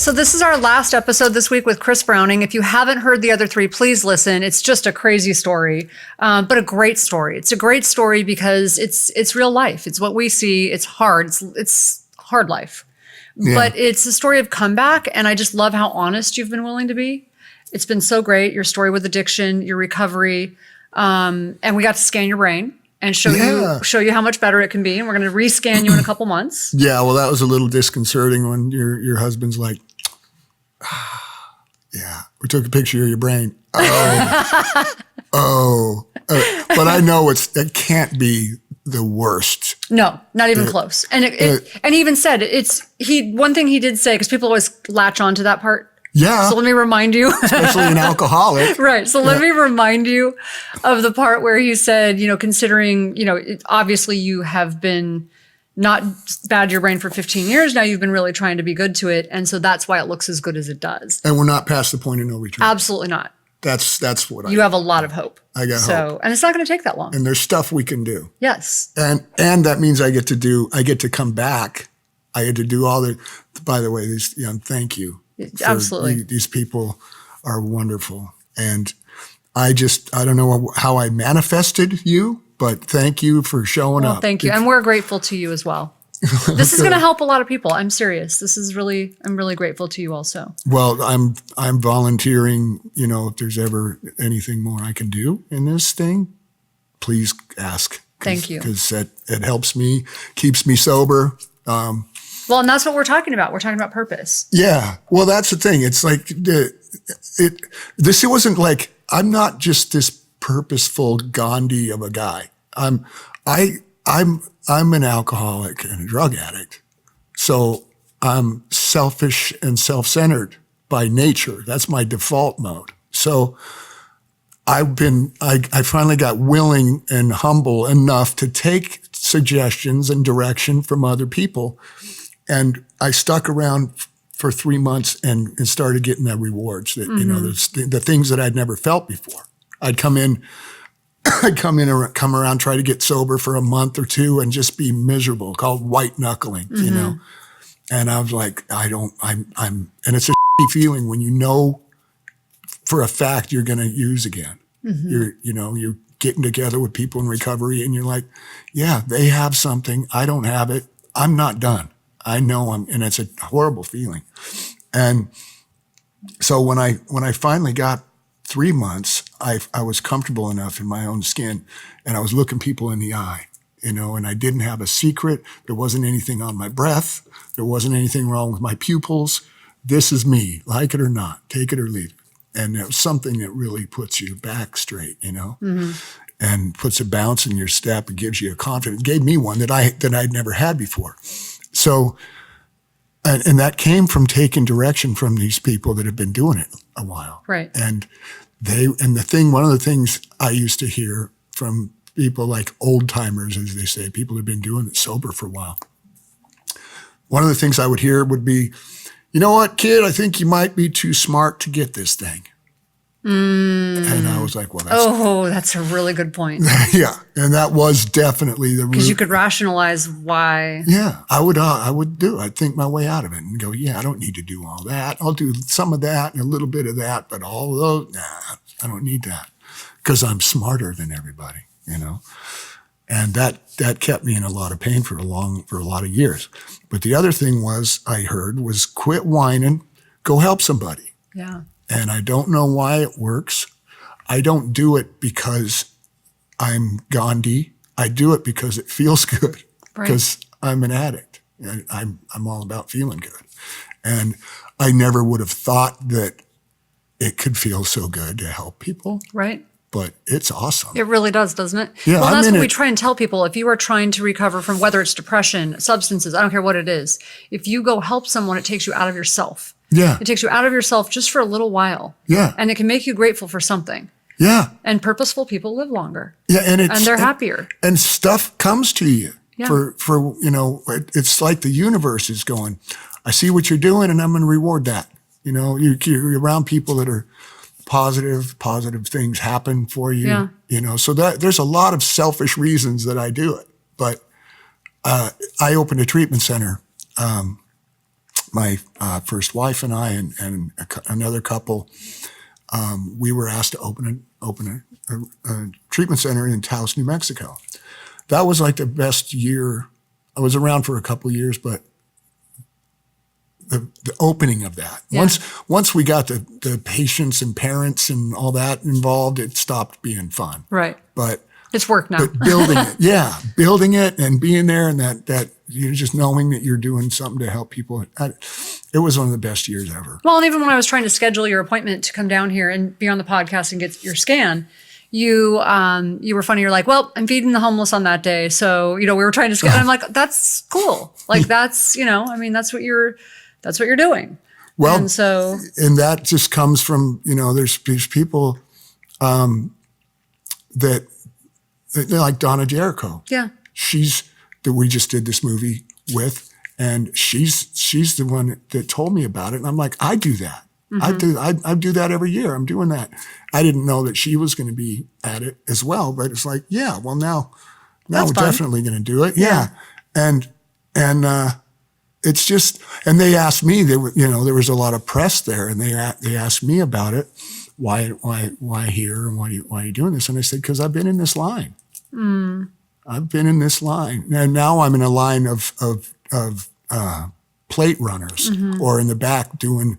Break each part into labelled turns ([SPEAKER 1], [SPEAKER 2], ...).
[SPEAKER 1] So this is our last episode this week with Chris Browning. If you haven't heard the other three, please listen. It's just a crazy story, but a great story. It's a great story because it's real life. It's what we see. It's hard. It's hard life, but it's a story of comeback. And I just love how honest you've been willing to be. It's been so great. Your story with addiction, your recovery, and we got to scan your brain and show you how much better it can be. And we're going to rescan you in a couple months.
[SPEAKER 2] Yeah, well, that was a little disconcerting when your husband's like, yeah, we took a picture of your brain. But I know it can't be the worst.
[SPEAKER 1] No, not even close. And and he even said one thing he did say, because people always latch on to that part.
[SPEAKER 2] Yeah.
[SPEAKER 1] So let me remind you.
[SPEAKER 2] Especially an alcoholic.
[SPEAKER 1] Right. So let me remind you of the part where he said, considering, obviously you have been not bad to your brain for 15 years. Now you've been really trying to be good to it. And so that's why it looks as good as it does.
[SPEAKER 2] And we're not past the point of no return.
[SPEAKER 1] Absolutely not.
[SPEAKER 2] That's what
[SPEAKER 1] you have a lot of hope.
[SPEAKER 2] I got hope.
[SPEAKER 1] And it's not going to take that long.
[SPEAKER 2] And there's stuff we can do.
[SPEAKER 1] Yes.
[SPEAKER 2] And that means I get to come back. I get to do by the way, thank you.
[SPEAKER 1] Absolutely.
[SPEAKER 2] These people are wonderful. And I don't know how I manifested you, but thank you for showing up.
[SPEAKER 1] Thank you. And we're grateful to you as well. This is going to help a lot of people. I'm serious. I'm really grateful to you also.
[SPEAKER 2] Well, I'm volunteering, if there's ever anything more I can do in this thing, please ask.
[SPEAKER 1] Thank you.
[SPEAKER 2] Because it helps me, keeps me sober.
[SPEAKER 1] Well, and that's what we're talking about. We're talking about purpose.
[SPEAKER 2] Yeah. Well, that's the thing. It's like it wasn't like I'm not just this purposeful Gandhi of a guy. I'm an alcoholic and a drug addict. So I'm selfish and self-centered by nature. That's my default mode. So I finally got willing and humble enough to take suggestions and direction from other people. And I stuck around for 3 months and started getting the rewards that, the things that I'd never felt before. I'd come around, try to get sober for a month or two and just be miserable, called white knuckling, And I was like, and it's a feeling when you know for a fact you're going to use again. You're getting together with people in recovery and you're like, yeah, they have something. I don't have it. I'm not done. I know and it's a horrible feeling. And so when I finally got 3 months, I was comfortable enough in my own skin and I was looking people in the eye, and I didn't have a secret. There wasn't anything on my breath. There wasn't anything wrong with my pupils. This is me, like it or not, take it or leave it. And it was something that really puts you back straight, and puts a bounce in your step. It gives you a confidence. It gave me one that I'd never had before. So, and that came from taking direction from these people that have been doing it a while.
[SPEAKER 1] Right.
[SPEAKER 2] And one of the things I used to hear from people like old timers, as they say, people who've been doing it sober for a while. One of the things I would hear would be, you know what, kid, I think you might be too smart to get this thing. And I was like, well,
[SPEAKER 1] that's a really good point.
[SPEAKER 2] Yeah. And that was definitely the root.
[SPEAKER 1] Because you could rationalize why.
[SPEAKER 2] Yeah, I would do it. I'd think my way out of it and go, yeah, I don't need to do all that. I'll do some of that and a little bit of that, but all of those, nah, I don't need that because I'm smarter than everybody, And that kept me in a lot of pain for a lot of years. But the other thing was quit whining, go help somebody.
[SPEAKER 1] Yeah.
[SPEAKER 2] And I don't know why it works. I don't do it because I'm Gandhi. I do it because it feels good. Because I'm an addict. I'm all about feeling good. And I never would have thought that it could feel so good to help people.
[SPEAKER 1] Right.
[SPEAKER 2] But it's awesome.
[SPEAKER 1] It really does, doesn't it?
[SPEAKER 2] Yeah,
[SPEAKER 1] well, that's what we try and tell people. If you are trying to recover from whether it's depression, substances, I don't care what it is. If you go help someone, it takes you out of yourself.
[SPEAKER 2] Yeah.
[SPEAKER 1] It takes you out of yourself just for a little while.
[SPEAKER 2] Yeah.
[SPEAKER 1] And it can make you grateful for something.
[SPEAKER 2] Yeah.
[SPEAKER 1] And purposeful people live longer.
[SPEAKER 2] Yeah. And
[SPEAKER 1] they're happier.
[SPEAKER 2] And stuff comes to you.
[SPEAKER 1] Yeah.
[SPEAKER 2] For it's like the universe is going, I see what you're doing and I'm going to reward that. You're around people that are positive things happen for you. Yeah. So that there's a lot of selfish reasons that I do it. But I opened a treatment center my first wife and I and another couple, we were asked to open a treatment center in Taos, New Mexico. That was like the best year. I was around for a couple of years, but the opening of that.
[SPEAKER 1] Yeah.
[SPEAKER 2] Once we got the patients and parents and all that involved, it stopped being fun.
[SPEAKER 1] Right.
[SPEAKER 2] But
[SPEAKER 1] it's work now.
[SPEAKER 2] But building it, building it and being there, and that you're just knowing that you're doing something to help people. It was one of the best years ever.
[SPEAKER 1] Well, and even when I was trying to schedule your appointment to come down here and be on the podcast and get your scan, you were funny. You're like, well, I'm feeding the homeless on that day, so we were trying to schedule. I'm like, that's cool. Like that's that's what you're doing.
[SPEAKER 2] Well,
[SPEAKER 1] and so
[SPEAKER 2] that just comes from there's people that like Donna Jericho.
[SPEAKER 1] Yeah,
[SPEAKER 2] she's that we just did this movie with, and she's the one that told me about it, and I'm like, I do that. Mm-hmm. I do that every year. I'm doing that. I didn't know that she was going to be at it as well, but it's like, yeah, well now we're definitely going to do it. Yeah. And it's just, and they asked me, there was a lot of press there, and they asked me about it. Why here, and why are you doing this? And I said, because I've been in this line. I've been in this line, and now I'm in a line of plate runners, or in the back doing,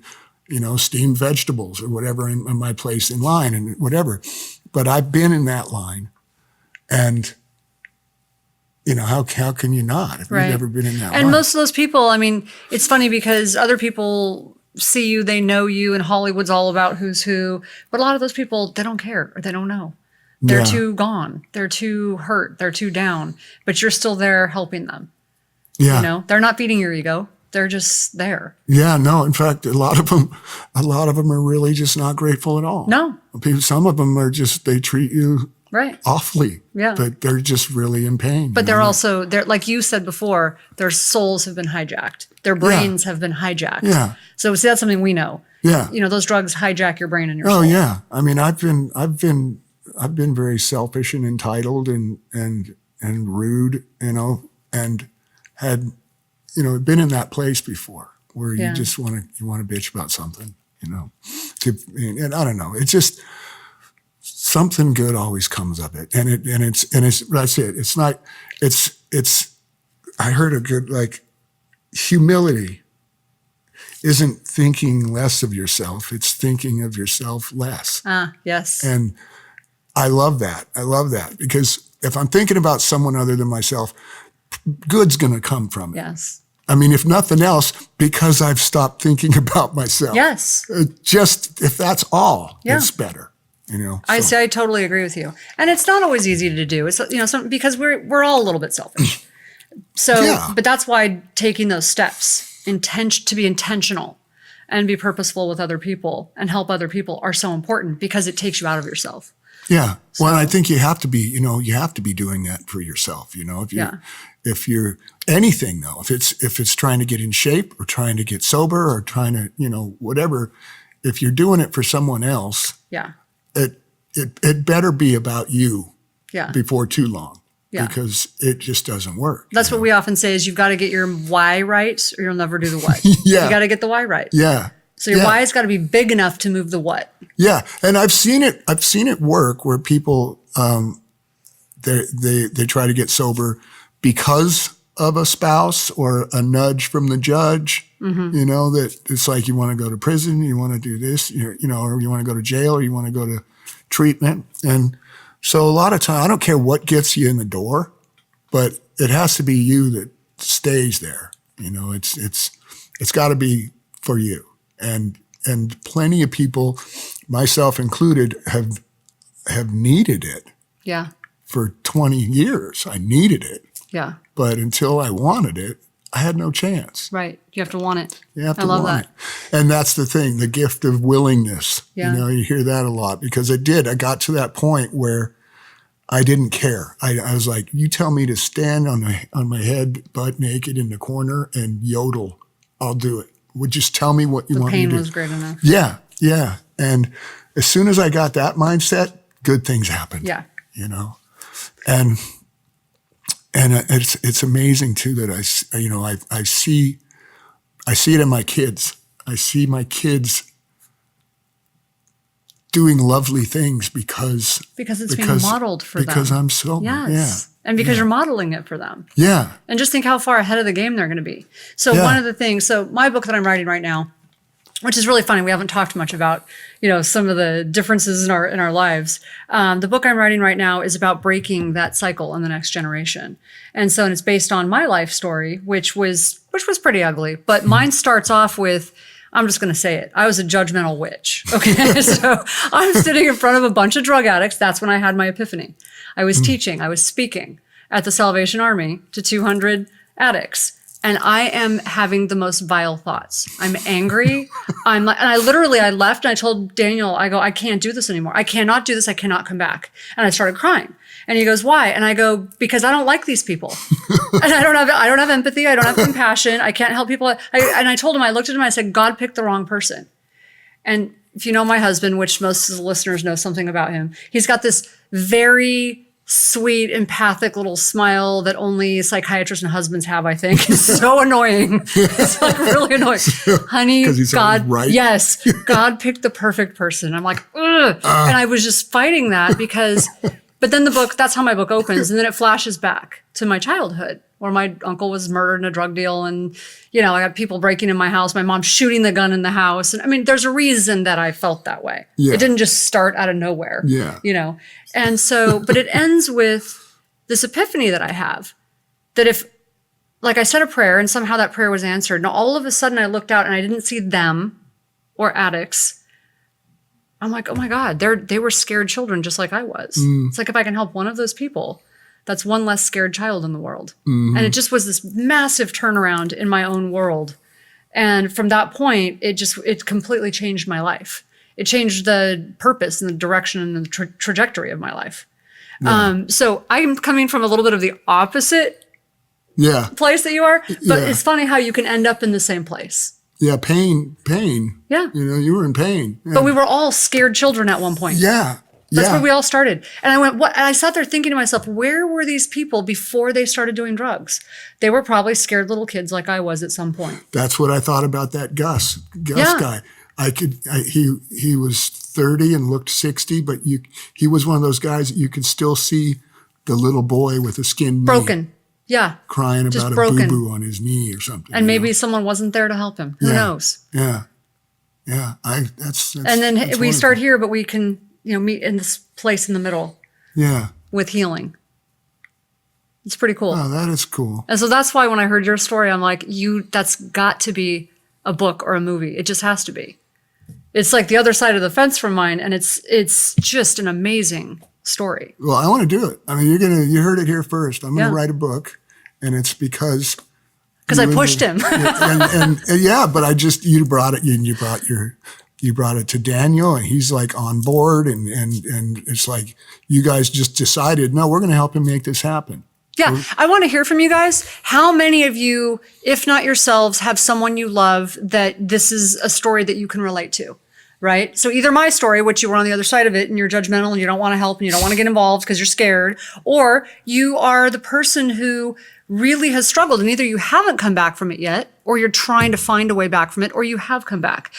[SPEAKER 2] steamed vegetables or whatever in my place in line and whatever. But I've been in that line, and how can you not if you've never been in that line?
[SPEAKER 1] And most of those people, it's funny because other people see you, they know you, and Hollywood's all about who's who. But a lot of those people, they don't care or they don't know. They're too gone. They're too hurt. They're too down. But you're still there helping them.
[SPEAKER 2] Yeah.
[SPEAKER 1] They're not feeding your ego. They're just there.
[SPEAKER 2] Yeah, no. In fact, a lot of them are really just not grateful at all.
[SPEAKER 1] No.
[SPEAKER 2] Some of them are just, they treat you awfully. Yeah. But they're just really in pain.
[SPEAKER 1] But they're like you said before, their souls have been hijacked. Their brains have been hijacked. Yeah. So see, that's something we know. Yeah. Those drugs hijack your brain and your soul.
[SPEAKER 2] Oh yeah. I've been very selfish and entitled and rude, and had, been in that place before where you just want to bitch about something, and I don't know. It's just something good always comes of it. And it's that's it. It's not, I heard a good, humility isn't thinking less of yourself. It's thinking of yourself less.
[SPEAKER 1] Yes.
[SPEAKER 2] And I love that. Because if I'm thinking about someone other than myself, good's going to come from it.
[SPEAKER 1] Yes.
[SPEAKER 2] If nothing else, because I've stopped thinking about myself.
[SPEAKER 1] Yes.
[SPEAKER 2] Just if that's all, it's better.
[SPEAKER 1] I totally agree with you. And it's not always easy to do. It's because we're all a little bit selfish. So, but that's why taking those steps, to be intentional and be purposeful with other people and help other people are so important, because it takes you out of yourself.
[SPEAKER 2] Yeah. Well, I think you have to be, you have to be doing that for yourself. If you're anything though, if it's trying to get in shape or trying to get sober or trying to, whatever, if you're doing it for someone else, it better be about you before too long. Yeah. Because it just doesn't work.
[SPEAKER 1] That's what we often say is you've got to get your why right, or you'll never do the what. You got to get the why right.
[SPEAKER 2] Yeah.
[SPEAKER 1] So your why has got to be big enough to move the what.
[SPEAKER 2] Yeah. And I've seen it work where people, they try to get sober because of a spouse or a nudge from the judge, that it's like, you want to go to prison, you want to do this, or you want to go to jail, or you want to go to treatment. And so a lot of time, I don't care what gets you in the door, but it has to be you that stays there. It's got to be for you. And plenty of people, myself included, have needed it. Yeah. For 20 years, I needed it. Yeah. But until I wanted it, I had no chance.
[SPEAKER 1] Right. You have to want it.
[SPEAKER 2] You have to want it. And that's the thing, the gift of willingness. Yeah. You hear that a lot, because I got to that point where I didn't care. I was like, you tell me to stand on my head, butt naked in the corner and yodel, I'll do it. Would just tell me what you want me to do.
[SPEAKER 1] The pain was great enough.
[SPEAKER 2] Yeah. Yeah. And as soon as I got that mindset, good things happened. Yeah. And it's amazing too that I see I see it in my kids. I see my kids doing lovely things because
[SPEAKER 1] it's being modeled for them.
[SPEAKER 2] Because I'm sober.
[SPEAKER 1] Yes.
[SPEAKER 2] Yeah.
[SPEAKER 1] And because you're modeling it for them.
[SPEAKER 2] Yeah.
[SPEAKER 1] And just think how far ahead of the game they're going to be. So one of the things, my book that I'm writing right now, which is really funny, we haven't talked much about, some of the differences in our lives. The book I'm writing right now is about breaking that cycle in the next generation. And it's based on my life story, which was pretty ugly. But mine starts off with, I'm just going to say it. I was a judgmental witch. Okay. So I'm sitting in front of a bunch of drug addicts. That's when I had my epiphany. I was teaching, I was speaking at the Salvation Army to 200 addicts. And I am having the most vile thoughts. I'm angry. I left and I told Daniel, I can't do this anymore. I cannot do this. I cannot come back. And I started crying. And he goes, why? And I go, because I don't like these people. And I don't have empathy. I don't have compassion. I can't help people. And I told him, I looked at him, I said, God picked the wrong person. And if you know my husband, which most of the listeners know something about him, he's got this very sweet, empathic little smile that only psychiatrists and husbands have, I think. It's so annoying. It's like really annoying. Honey, God,
[SPEAKER 2] right.
[SPEAKER 1] Yes, God picked the perfect person. I'm like, ugh. And I was just fighting that because, but then that's how my book opens. And then it flashes back to my childhood where my uncle was murdered in a drug deal. And, I got people breaking in my house, my mom shooting the gun in the house. And I mean, there's a reason that I felt that way. Yeah. It didn't just start out of nowhere.
[SPEAKER 2] Yeah.
[SPEAKER 1] And but it ends with this epiphany that I have that if, like I said a prayer and somehow that prayer was answered. Now, all of a sudden I looked out and I didn't see them or addicts. I'm like, oh my God, they were scared children just like I was. It's like if I can help one of those people, that's one less scared child in the world. And it just was this massive turnaround in my own world. And from that point, it completely changed my life. It changed the purpose and the direction and the trajectory of my life. Yeah. So I'm coming from a little bit of the opposite place that you are, but it's funny how you can end up in the same place.
[SPEAKER 2] Yeah, pain.
[SPEAKER 1] Yeah.
[SPEAKER 2] You were in pain. Yeah.
[SPEAKER 1] But we were all scared children at one point.
[SPEAKER 2] Yeah.
[SPEAKER 1] That's where we all started. And I went, what? And I sat there thinking to myself, where were these people before they started doing drugs? They were probably scared little kids like I was at some point.
[SPEAKER 2] That's what I thought about that Gus guy. He was 30 and looked 60, but he was one of those guys that you could still see the little boy with a skinned knee.
[SPEAKER 1] Broken. Yeah.
[SPEAKER 2] Crying about a boo-boo on his knee or something.
[SPEAKER 1] And maybe someone wasn't there to help him. Who knows?
[SPEAKER 2] Yeah. Yeah. That's
[SPEAKER 1] and then we
[SPEAKER 2] wonderful.
[SPEAKER 1] Start here, but we can, meet in this place in the middle.
[SPEAKER 2] Yeah.
[SPEAKER 1] With healing. It's pretty cool.
[SPEAKER 2] Oh, that is cool.
[SPEAKER 1] And so that's why when I heard your story, I'm like, that's got to be a book or a movie. It just has to be. It's like the other side of the fence from mine, and it's just an amazing story.
[SPEAKER 2] Well, I want to do it. I mean, you heard it here first. I'm going to write a book, and it's because
[SPEAKER 1] I pushed him.
[SPEAKER 2] and but you brought it. You brought it to Daniel, and he's like on board, and it's like you guys just decided, no, we're going to help him make this happen.
[SPEAKER 1] Yeah, I want to hear from you guys. How many of you, if not yourselves, have someone you love that this is a story that you can relate to, right? So either my story, which you were on the other side of it and you're judgmental and you don't want to help and you don't want to get involved because you're scared, or you are the person who really has struggled and either you haven't come back from it yet, or you're trying to find a way back from it, or you have come back.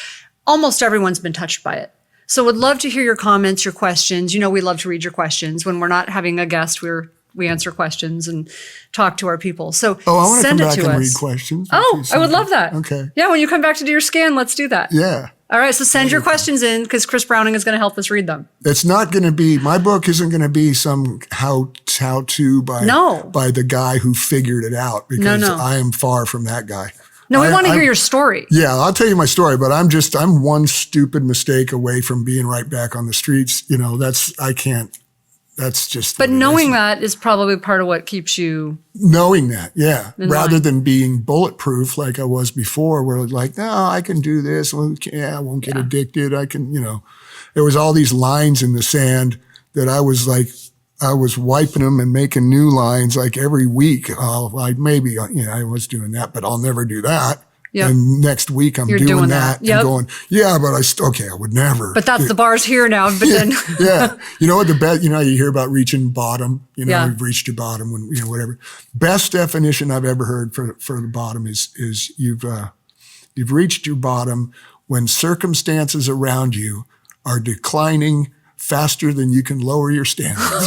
[SPEAKER 1] Almost everyone's been touched by it. So would love to hear your comments, your questions. We love to read your questions. When we're not having a guest, we answer questions and talk to our people. So
[SPEAKER 2] I want to come back and read
[SPEAKER 1] us.
[SPEAKER 2] questions.
[SPEAKER 1] I would love that.
[SPEAKER 2] Okay.
[SPEAKER 1] Yeah, when you come back to do your scan, let's do that.
[SPEAKER 2] Yeah.
[SPEAKER 1] All right, so send your questions in because Chris Browning is going to help us read them.
[SPEAKER 2] It's not going to be, my book isn't going to be some how-to by the guy who figured it out because I am far from that guy.
[SPEAKER 1] No, we want to hear your story.
[SPEAKER 2] Yeah, I'll tell you my story, but I'm one stupid mistake away from being right back on the streets. That's just.
[SPEAKER 1] But knowing that is probably part of what keeps you.
[SPEAKER 2] Knowing that, yeah. Rather than being bulletproof like I was before, where it's like, no, I can do this. I won't get addicted. I can, there was all these lines in the sand that I was wiping them and making new lines like every week. I was doing that, but I'll never do that. Yep. And next week I'm doing that and going, but I would never.
[SPEAKER 1] But that's the bar's here now. But then.
[SPEAKER 2] Yeah. You know what you hear about reaching bottom, we've reached your bottom when, whatever. Best definition I've ever heard for the bottom is You've reached your bottom when circumstances around you are declining faster than you can lower your standards.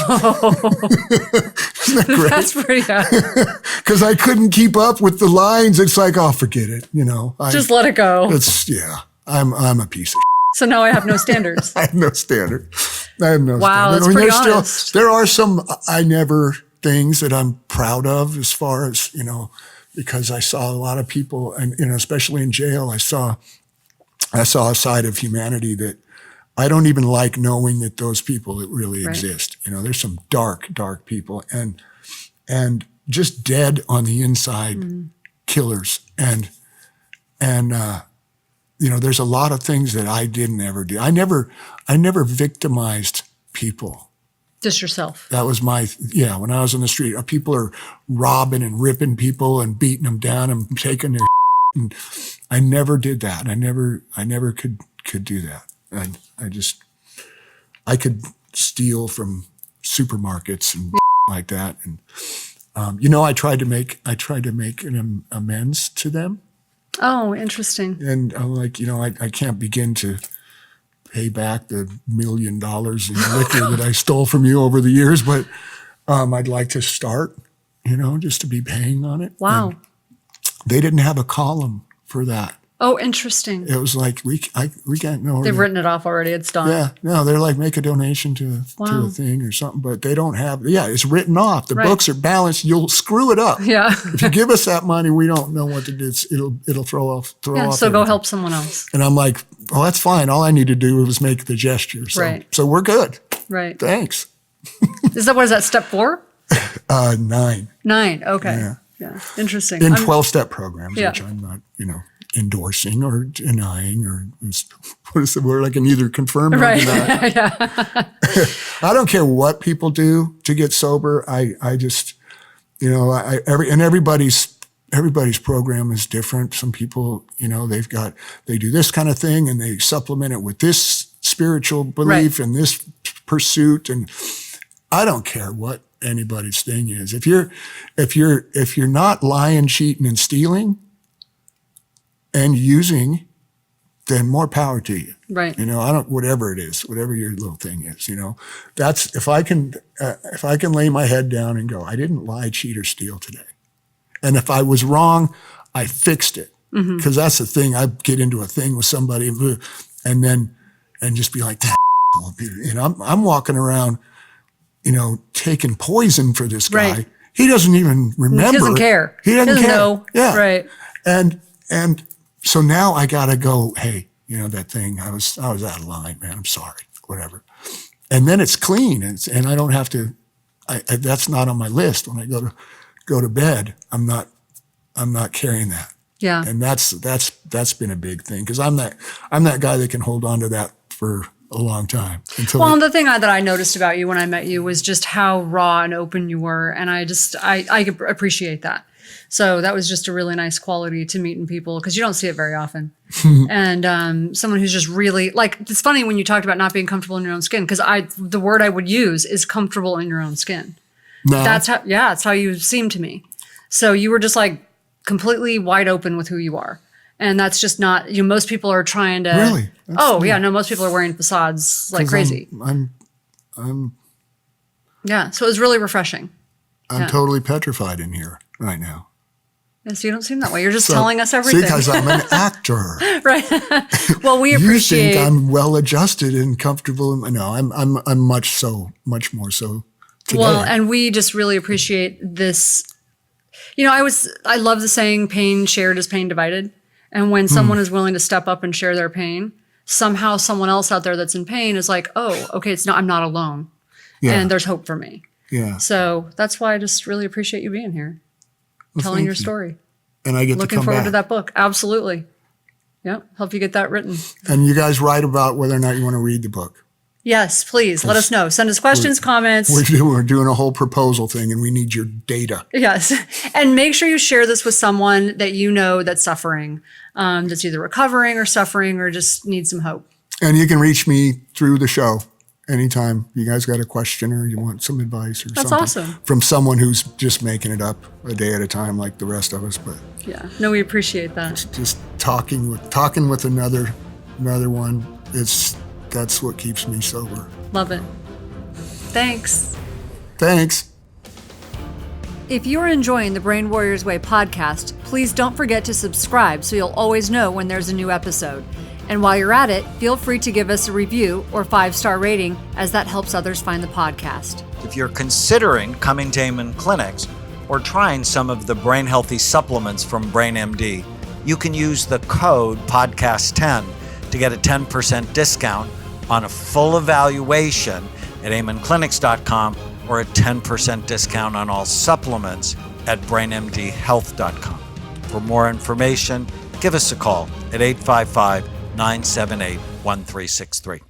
[SPEAKER 2] Isn't that great?
[SPEAKER 1] That's pretty
[SPEAKER 2] Because I couldn't keep up with the lines. It's like, oh, forget it.
[SPEAKER 1] just let it go.
[SPEAKER 2] I'm a piece of
[SPEAKER 1] So now I have no standards.
[SPEAKER 2] I have no standard.
[SPEAKER 1] Wow, that's pretty honest.
[SPEAKER 2] There are some I never things that I'm proud of as far as, because I saw a lot of people, and especially in jail, I saw a side of humanity that I don't even like knowing that those people that really exist. There's some dark, dark people and just dead on the inside killers. And there's a lot of things that I didn't ever do. I never victimized people.
[SPEAKER 1] Just yourself.
[SPEAKER 2] That was when I was on the street, people are robbing and ripping people and beating them down and taking their and I never did that. I never could do that. I could steal from supermarkets and like that. And, I tried to make an amends to them.
[SPEAKER 1] Oh, interesting.
[SPEAKER 2] And I'm like, I can't begin to pay back the $1 million in liquor that I stole from you over the years, but I'd like to start, just to be paying on it.
[SPEAKER 1] Wow.
[SPEAKER 2] And they didn't have a column for that.
[SPEAKER 1] Oh, interesting.
[SPEAKER 2] It was like, we can't know.
[SPEAKER 1] They've written it off already. It's done.
[SPEAKER 2] Yeah. No, they're like, make a donation to a thing or something, but they don't have, it's written off. The books are balanced. You'll screw it up.
[SPEAKER 1] Yeah.
[SPEAKER 2] If you give us that money, we don't know what to do. It'll throw off.
[SPEAKER 1] So
[SPEAKER 2] everything.
[SPEAKER 1] go help someone else.
[SPEAKER 2] And I'm like, well, that's fine. All I need to do is make the gesture. So we're good.
[SPEAKER 1] Right.
[SPEAKER 2] Thanks.
[SPEAKER 1] What is that, step 4?
[SPEAKER 2] 9.
[SPEAKER 1] 9. Okay. Yeah. Interesting.
[SPEAKER 2] In 12-step programs,
[SPEAKER 1] Yeah.
[SPEAKER 2] which I'm not, endorsing or denying or what is the word? I can either confirm or deny.
[SPEAKER 1] Yeah.
[SPEAKER 2] I don't care what people do to get sober. I just, everybody's program is different. Some people, they do this kind of thing and they supplement it with this spiritual belief and this pursuit. And I don't care what anybody's thing is. If you're not lying, cheating, and stealing and using, then more power to you.
[SPEAKER 1] Right.
[SPEAKER 2] Whatever it is, whatever your little thing is, that's, if I can lay my head down and go, I didn't lie, cheat, or steal today. And if I was wrong, I fixed it. Because that's the thing. I get into a thing with somebody and just be like, that I'm walking around, taking poison for this guy. Right. He doesn't even remember.
[SPEAKER 1] He doesn't care.
[SPEAKER 2] He doesn't care.
[SPEAKER 1] Know.
[SPEAKER 2] Yeah.
[SPEAKER 1] Right.
[SPEAKER 2] And so now I gotta go, hey, that thing, I was out of line, man. I'm sorry, whatever. And then it's clean, and I don't have to. That's not on my list when I go to bed. I'm not carrying that.
[SPEAKER 1] Yeah.
[SPEAKER 2] And that's been a big thing because I'm that guy that can hold on to that for a long time.
[SPEAKER 1] And the thing that I noticed about you when I met you was just how raw and open you were, and I appreciate that. So that was just a really nice quality to meet in people because you don't see it very often. And someone who's just really it's funny when you talked about not being comfortable in your own skin because the word I would use is comfortable in your own skin. No. That's how you seem to me. So you were just completely wide open with who you are. And that's just not, most people are trying to.
[SPEAKER 2] Really?
[SPEAKER 1] Most people are wearing facades like crazy.
[SPEAKER 2] I'm.
[SPEAKER 1] Yeah. So it was really refreshing.
[SPEAKER 2] I'm totally petrified in here right now.
[SPEAKER 1] Yes, you don't seem that way. You're just telling us everything.
[SPEAKER 2] Because I'm an actor.
[SPEAKER 1] Right. Well, we appreciate.
[SPEAKER 2] You think I'm well adjusted and comfortable. No, I'm much more so today.
[SPEAKER 1] Well, and we just really appreciate this. I love the saying, pain shared is pain divided. And when someone is willing to step up and share their pain, somehow someone else out there that's in pain is like, oh, okay, I'm not alone. Yeah. And there's hope for me.
[SPEAKER 2] Yeah.
[SPEAKER 1] So that's why I just really appreciate you being here, telling your story.
[SPEAKER 2] And I get
[SPEAKER 1] looking
[SPEAKER 2] to come
[SPEAKER 1] forward
[SPEAKER 2] back.
[SPEAKER 1] to that book. Absolutely. Yep. Help you get that written.
[SPEAKER 2] And you guys write about whether or not you want to read the book.
[SPEAKER 1] Yes, please. Let us know. Send us questions, comments.
[SPEAKER 2] We're doing a whole proposal thing and we need your data.
[SPEAKER 1] Yes. And make sure you share this with someone that you know that's suffering, that's either recovering or suffering or just needs some hope.
[SPEAKER 2] And you can reach me through the show anytime you guys got a question or you want some advice or
[SPEAKER 1] That's
[SPEAKER 2] something.
[SPEAKER 1] awesome.
[SPEAKER 2] From someone who's just making it up a day at a time like the rest of us. But
[SPEAKER 1] Yeah. No, we appreciate that.
[SPEAKER 2] just talking with another one, that's what keeps me sober.
[SPEAKER 1] Love it. Thanks.
[SPEAKER 2] Thanks.
[SPEAKER 1] If you're enjoying the Brain Warriors Way podcast, please don't forget to subscribe so you'll always know when there's a new episode. And while you're at it, feel free to give us a review or 5-star rating, as that helps others find the podcast.
[SPEAKER 3] If you're considering coming to Amen Clinics or trying some of the brain healthy supplements from BrainMD, you can use the code podcast10 to get a 10% discount on a full evaluation at amenclinics.com or a 10% discount on all supplements at brainmdhealth.com. For more information, give us a call at 855-978-1363.